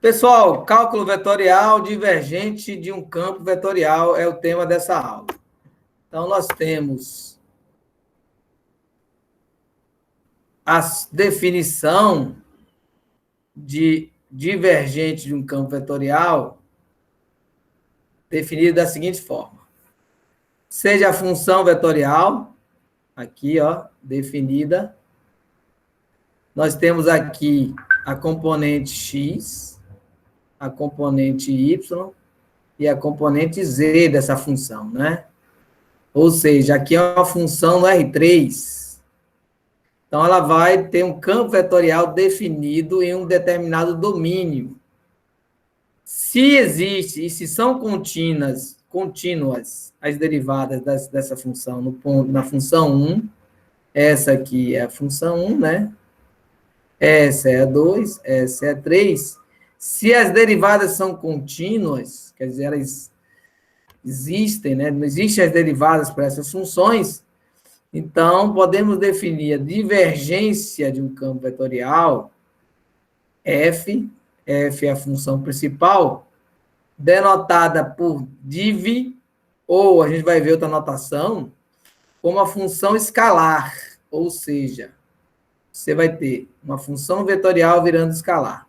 Pessoal, cálculo vetorial divergente de um campo vetorial é o tema dessa aula. Então, nós temos a definição de divergente de um campo vetorial definida da seguinte forma. Seja a função vetorial, aqui, ó, definida. Nós temos aqui a componente x, a componente y e a componente z dessa função, né? Ou seja, aqui é uma função no R3. Então, ela vai ter um campo vetorial definido em um determinado domínio. Se existe, e se são contínuas as derivadas dessa função na função 1, essa aqui é a função 1, né? Essa é a 2, essa é a 3. Se as derivadas são contínuas, quer dizer, elas existem, né? Não existem as derivadas para essas funções, então podemos definir a divergência de um campo vetorial, f é a função principal, denotada por div, ou a gente vai ver outra notação, como a função escalar, ou seja, você vai ter uma função vetorial virando escalar.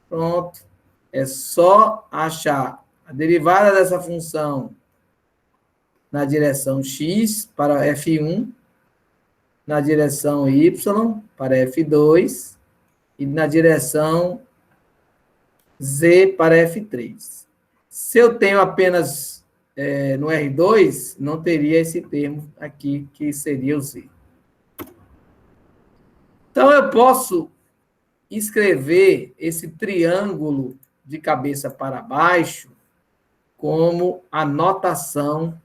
Pronto. É só achar a derivada dessa função na direção x para f1, na direção y para f2 e na direção z para f3. Se eu tenho apenas no R2, não teria esse termo aqui, que seria o z. Então, eu posso escrever esse triângulo de cabeça para baixo como a notação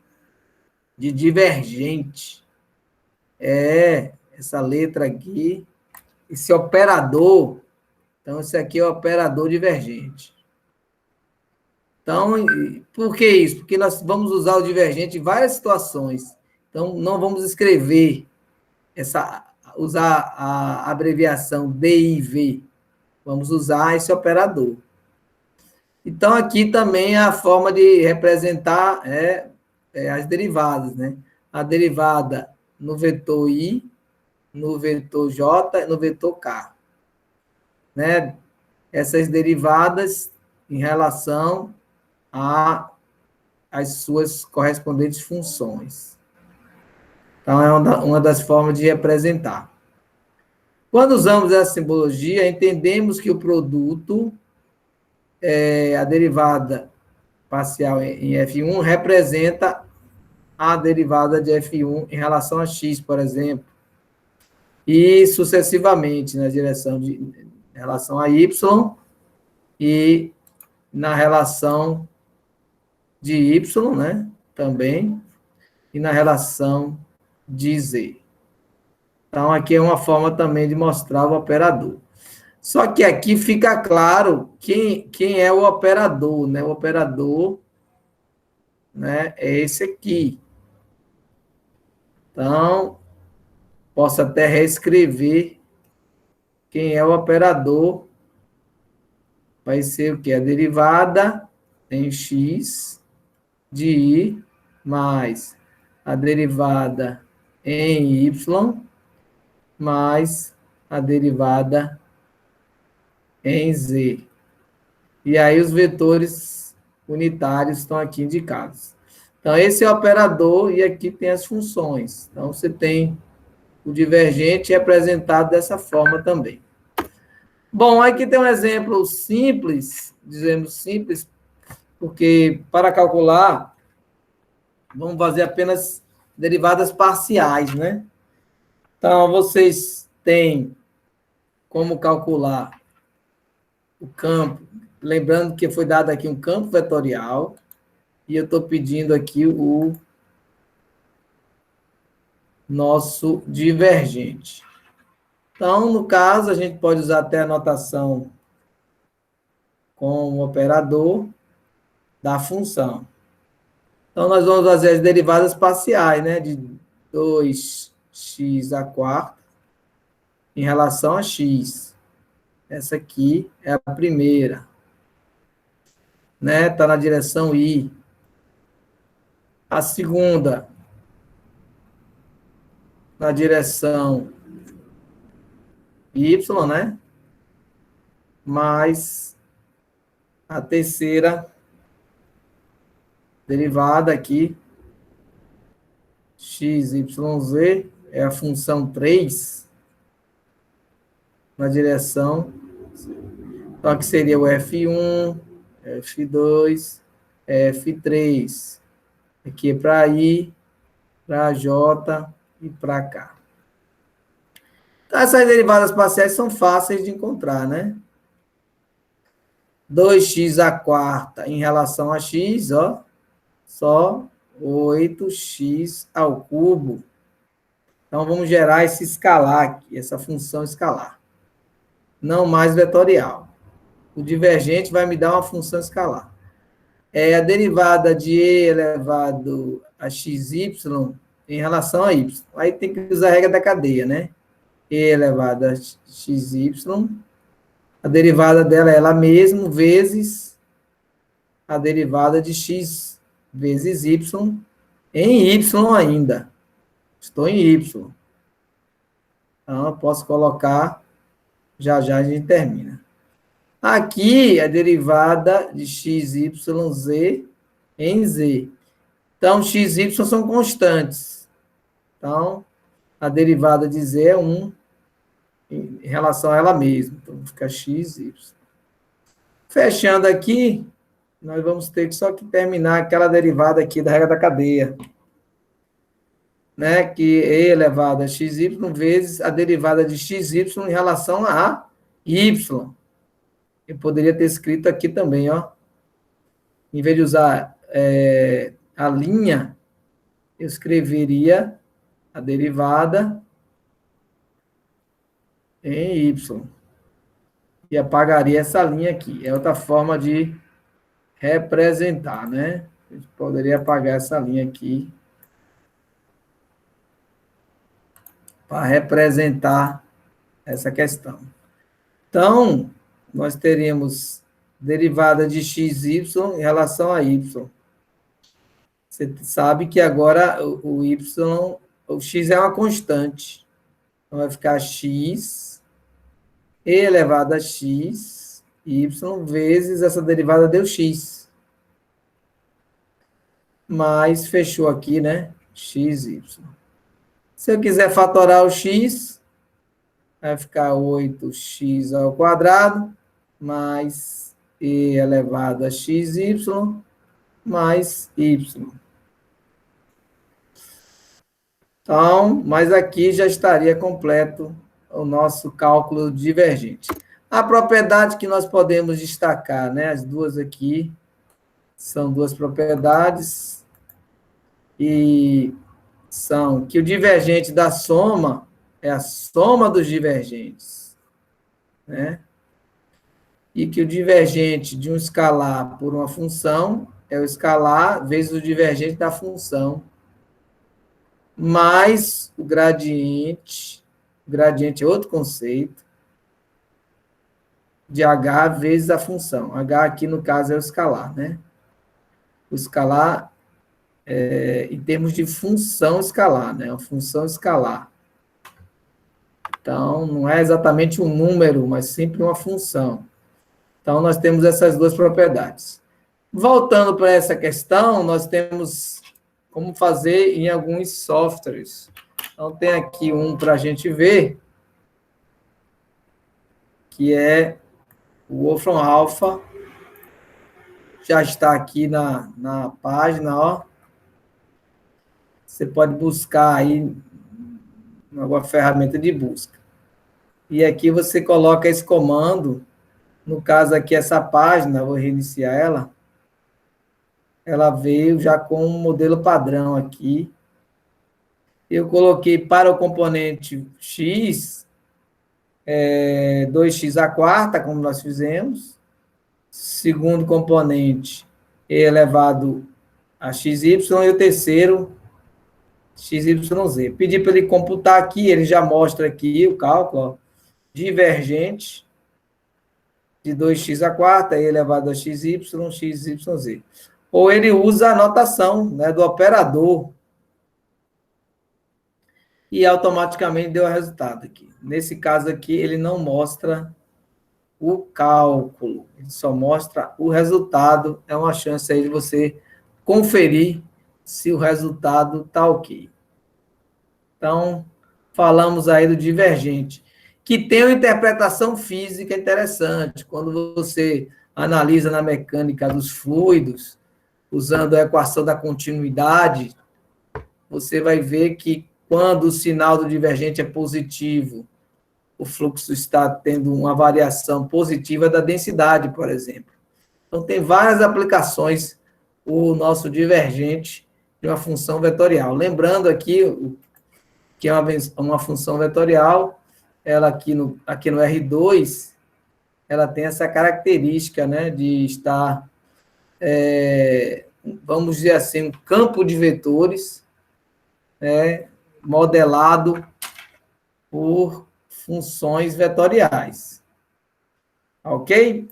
de divergente. Essa letra aqui, esse operador. Então, esse aqui é o operador divergente. Então, por que isso? Porque nós vamos usar o divergente em várias situações. Então, não vamos escrever usar a abreviação DIV. Vamos usar esse operador. Então, aqui também a forma de representar as derivadas, né? A derivada no vetor I, no vetor J e no vetor K. Né? Essas derivadas em relação às suas correspondentes funções. Então, é uma das formas de representar. Quando usamos essa simbologia, entendemos que o produto, a derivada parcial em F1, representa a derivada de F1 em relação a x, por exemplo, e sucessivamente em relação a y e na relação de y, né, também, e na relação de z. Então, aqui é uma forma também de mostrar o operador. Só que aqui fica claro quem é o operador, né? O operador, né, é esse aqui. Então, posso até reescrever quem é o operador. Vai ser o quê? A derivada em x de i mais a derivada em y mais a derivada em z. E aí os vetores unitários estão aqui indicados. Então, esse é o operador e aqui tem as funções. Então, você tem o divergente representado dessa forma também. Bom, aqui tem um exemplo simples, dizemos simples, porque para calcular, vamos fazer apenas derivadas parciais, né? Então, vocês têm como calcular o campo, lembrando que foi dado aqui um campo vetorial, e eu estou pedindo aqui o nosso divergente. Então, no caso, a gente pode usar até a notação com o operador da função. Então, nós vamos fazer as derivadas parciais, né? De 2x à quarta em relação a x. Essa aqui é a primeira. né? Está na direção I. A segunda, na direção Y, né? Mais a terceira derivada aqui, x, y, z, é a função 3, na direção. Então, aqui seria o F1, F2, F3. Aqui é para I, para J e para K. Então, essas derivadas parciais são fáceis de encontrar, né? 2x à quarta em relação a x, ó, só 8x ao cubo. Então, vamos gerar esse escalar aqui, essa função escalar. Não mais vetorial. O divergente vai me dar uma função escalar. É a derivada de e elevado a xy em relação a y. Aí tem que usar a regra da cadeia, né? E elevado a xy, a derivada dela é ela mesma, vezes a derivada de x vezes y, em y ainda. Estou em y. Então, eu posso colocar, já já a gente termina. Aqui, a derivada de x, y, z em z. Então, x e y são constantes. Então, a derivada de z é 1 em relação a ela mesma. Então, fica x, y. Fechando aqui, nós vamos ter só que terminar aquela derivada aqui da regra da cadeia. Né? Que e elevado a xy vezes a derivada de xy em relação a y. Eu poderia ter escrito aqui também, ó. Em vez de usar a linha, eu escreveria a derivada em y. E apagaria essa linha aqui. É outra forma de representar, né? A gente poderia apagar essa linha aqui para representar essa questão. Então, nós teríamos derivada de xy em relação a y. Você sabe que agora o x é uma constante. Então, vai ficar x elevado a x, y, vezes essa derivada deu x. Mas fechou aqui, né? X, y. Se eu quiser fatorar o x, vai ficar 8x ao quadrado, mais e elevado a xy, mais y. Então, mas aqui já estaria completo o nosso cálculo divergente. A propriedade que nós podemos destacar, né? As duas aqui são duas propriedades e são que o divergente da soma é a soma dos divergentes, né? E que o divergente de um escalar por uma função é o escalar vezes o divergente da função, mais o gradiente é outro conceito, de H vezes a função. H aqui, no caso, é o escalar, né? O escalar, em termos de função escalar, né? A função escalar. Então, não é exatamente um número, mas sempre uma função. Então, nós temos essas duas propriedades. Voltando para essa questão, nós temos como fazer em alguns softwares. Então, tem aqui um para a gente ver, que é o Wolfram Alpha. Já está aqui na página, ó. Você pode buscar aí em alguma ferramenta de busca. E aqui você coloca esse comando. No caso aqui, essa página, vou reiniciar ela. Ela veio já com um modelo padrão aqui. Eu coloquei para o componente x, 2x à quarta, como nós fizemos. Segundo componente, e elevado a xy, e o terceiro, xyz. Pedi para ele computar aqui, ele já mostra aqui o cálculo, ó, divergente de 2x à quarta, e elevado a xy, xyz. Ou ele usa a notação, né, do operador e automaticamente deu o resultado aqui. Nesse caso aqui, ele não mostra o cálculo, ele só mostra o resultado. É uma chance aí de você conferir se o resultado está ok. Então, falamos aí do divergente, que tem uma interpretação física interessante. Quando você analisa na mecânica dos fluidos, usando a equação da continuidade, você vai ver que quando o sinal do divergente é positivo, o fluxo está tendo uma variação positiva da densidade, por exemplo. Então, tem várias aplicações o nosso divergente de uma função vetorial. Lembrando aqui que é uma função vetorial, ela aqui no R2, ela tem essa característica, né, de estar, vamos dizer assim, um campo de vetores, modelado por funções vetoriais. Ok?